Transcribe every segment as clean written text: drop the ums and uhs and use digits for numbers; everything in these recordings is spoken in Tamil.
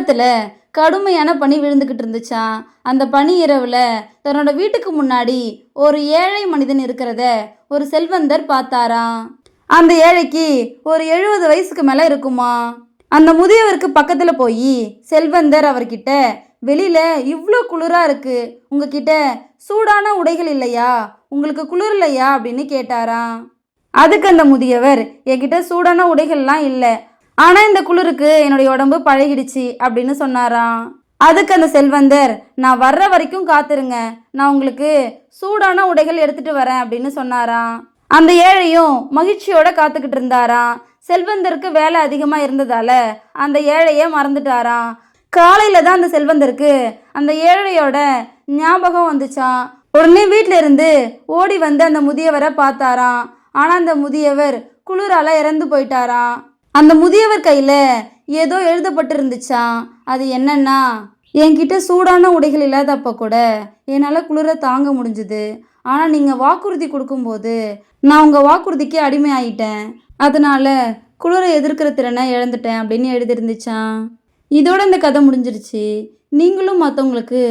நகரத்துல கடுமையான பனி விழுந்துகிட்டு இருந்துச்சான். அந்த பனி இரவுல தன்னோட வீட்டுக்கு முன்னாடி ஒரு ஏழை மனிதன் இருக்கிறத ஒரு செல்வந்தர் பார்த்தாராம். அந்த ஏழைக்கு ஒரு 70 வயசுக்கு மேல இருக்குமா. அந்த முதியவருக்கு பக்கத்துல போய் செல்வந்தர் அவர்கிட்ட, வெளியில இவ்வளோ குளிரா இருக்கு, உங்ககிட்ட சூடான உடைகள் இல்லையா, உங்களுக்கு குளிர் இல்லையா அப்படின்னு கேட்டாராம். அதுக்கு அந்த முதியவர், என்கிட்ட சூடான உடைகள்லாம் இல்லை, ஆனா இந்த குளிருக்கு என்னுடைய உடம்பு பழகிடுச்சு அப்படின்னு சொன்னாராம். அதுக்கு அந்த செல்வந்தர், நான் வர்ற வரைக்கும் காத்துருங்க, நான் உங்களுக்கு சூடான உடைகள் எடுத்துட்டு வரேன் அப்படின்னு சொன்னாராம். அந்த ஏழையும் மகிழ்ச்சியோட காத்துக்கிட்டு இருந்தாராம். செல்வந்தருக்கு வேலை அதிகமா இருந்ததால அந்த ஏழைய மறந்துட்டாராம். காலையில தான் அந்த செல்வந்தருக்கு அந்த ஏழையோட ஞாபகம் வந்துச்சான். உடனே வீட்டில இருந்து ஓடி வந்து அந்த முதியவரை பார்த்தாராம். ஆனா அந்த முதியவர் குளிரால இறந்து போயிட்டாராம். அந்த முதியவர் கையில ஏதோ எழுதப்பட்டு இருந்துச்சான். அது என்னன்னா, என்கிட்ட சூடான உடைகள் இல்லாதப்ப கூட என்னால் குளிர தாங்க முடிஞ்சுது, ஆனால் நீங்கள் வாக்குறுதி கொடுக்கும்போது நான் உங்கள் வாக்குறுதிக்கு அடிமை ஆயிட்டேன், அதனால குளிரை எதிர்க்கிற திறனை இழந்துட்டேன் அப்படின்னு எழுதியிருந்துச்சான். இதோட இந்த கதை முடிஞ்சிருச்சு. நீங்களும் மற்றவங்களுக்கு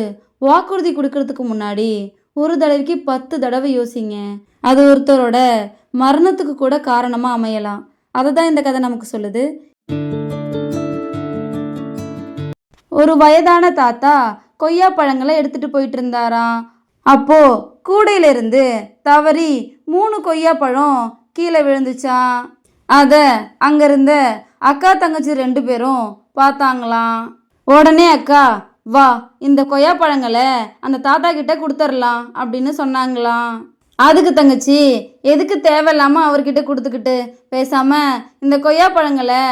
வாக்குறுதி கொடுக்கறதுக்கு முன்னாடி ஒரு தடவைக்கு 10 தடவை யோசிங்க. அது ஒருத்தரோட மரணத்துக்கு கூட காரணமாக அமையலாம். அதை தான் இந்த கதை நமக்கு சொல்லுது. ஒரு வயதான தாத்தா கொய்யா பழங்களை எடுத்துட்டு போயிட்டு இருந்தாராம். அப்போ கூடையிலிருந்து தவறி 3 கொய்யா பழம் கீழே விழுந்துச்சான். அதை அங்கிருந்த அக்கா தங்கச்சி 2 பேரும் பார்த்தாங்களாம். உடனே அக்கா, வா இந்த கொய்யா பழங்களை அந்த தாத்தா கிட்ட கொடுத்துடலாம் அப்படின்னு சொன்னாங்களாம். அதுக்கு தங்கச்சி, எதுக்கு தேவையில்லாமல் அவர்கிட்ட கொடுத்துக்கிட்டு, பேசாம இந்த கொய்யா பழங்களை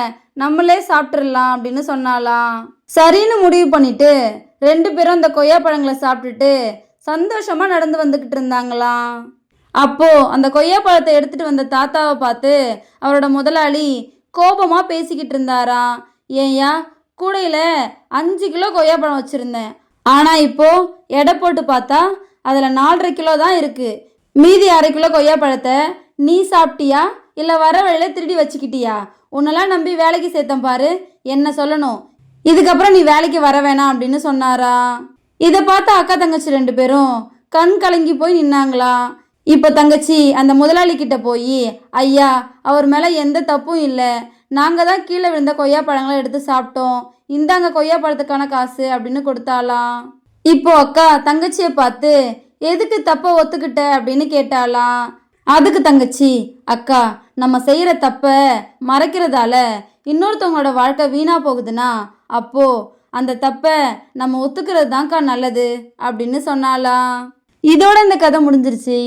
நம்மளே சாப்பிட்றலாம் அப்படின்னு சொன்னாலாம். சரின்னு முடிவு பண்ணிட்டு 2 பேரும் அந்த கொய்யா பழங்களை சாப்பிட்டுட்டு சந்தோஷமா நடந்து வந்துக்கிட்டு இருந்தாங்களாம். அப்போ அந்த கொய்யா பழத்தை எடுத்துட்டு வந்த தாத்தாவை பார்த்து அவரோட முதலாளி கோபமா பேசிக்கிட்டு இருந்தாராம். ஏன்யா, கூடையில 5 கிலோ கொய்யா பழம் வச்சிருந்தேன், ஆனா இப்போ எடை போட்டு பார்த்தா அதுல 4.5 கிலோ தான் இருக்கு. மீதி 1/2 கிலோ கொய்யா பழத்தை நீ சாப்பிட்டியா, இல்லை வர வழியில திருடி வச்சுக்கிட்டியா? உன்னெல்லாம் நம்பி வேலைக்கு சேர்த்தேன் பாரு, என்ன சொல்லணும், இதுக்கப்புறம் நீ வேலைக்கு வர வேணாம் அப்படின்னு சொன்னாரா. இதை பார்த்து அக்கா தங்கச்சி 2 பேரும் கண் கலங்கி போய் நின்னாங்களாம். இப்போ தங்கச்சி அந்த முதலாளி கிட்ட போய், ஐயா, அவர் மேலே எந்த தப்பும் இல்லை, நாங்கள் தான் கீழே விழுந்த கொய்யா பழங்களை எடுத்து சாப்பிட்டோம், இந்தாங்க கொய்யா பழத்துக்கான காசு அப்படின்னு கொடுத்தாலாம். இப்போ அக்கா தங்கச்சியை பார்த்து, எதுக்கு தப்பை ஒத்துக்கிட்ட அப்படின்னு கேட்டாலாம். அதுக்கு தங்கச்சி, அக்கா, நம்ம செய்கிற தப்பை மறைக்கிறதால இன்னொருத்தவங்களோட வாழ்க்கை வீணா போகுதுன்னா அப்போ அந்த தப்பை நம்ம ஒத்துக்கிறது தான்க்கா நல்லது அப்படின்னு சொன்னாலாம். இதோட இந்த கதை முடிஞ்சிருச்சு.